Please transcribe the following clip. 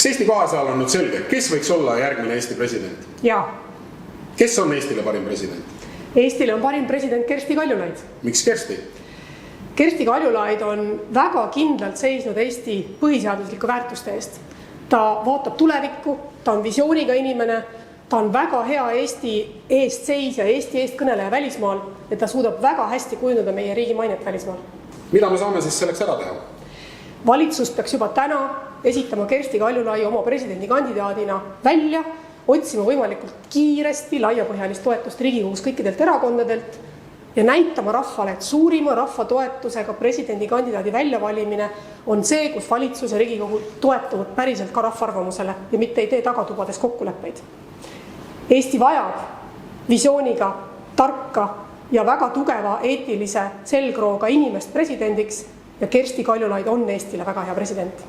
Kas Eesti 200-l on nüüd selge, kes võiks olla järgmine Eesti president? Jaa. Kes on Eestile parim president? Eestile on parim president Kersti Kaljulaid. Miks Kersti? Kersti Kaljulaid on väga kindlalt seisnud Eesti põhiseadusliku väärtuste eest. Ta vaatab tulevikku, ta on visiooniga inimene, ta on väga hea Eesti eest seisja, Eesti eest kõneleja välismaal ja ta suudab väga hästi kujundada meie riigi mainet välismaal. Mida me saame siis selleks ära teha? Valitsus peaks juba täna esitama Kersti Kaljulai oma presidendikandidaadina välja, otsima võimalikult kiiresti laiapõhjalist toetust Riigikogus kõikidelt erakondadelt ja näitama rahvale, et suurima rahva toetusega presidendikandidaadi väljavalimine on see, kus valitsus ja Riigikogu toetuvad päriselt ka rahvaarvamusele ja mitte ei tee tagatubades kokkuleppeid. Eesti vajab visiooniga, tarka ja väga tugeva eetilise selgrooga inimest presidendiks ja Kersti Kaljulaid on Eestile väga hea president.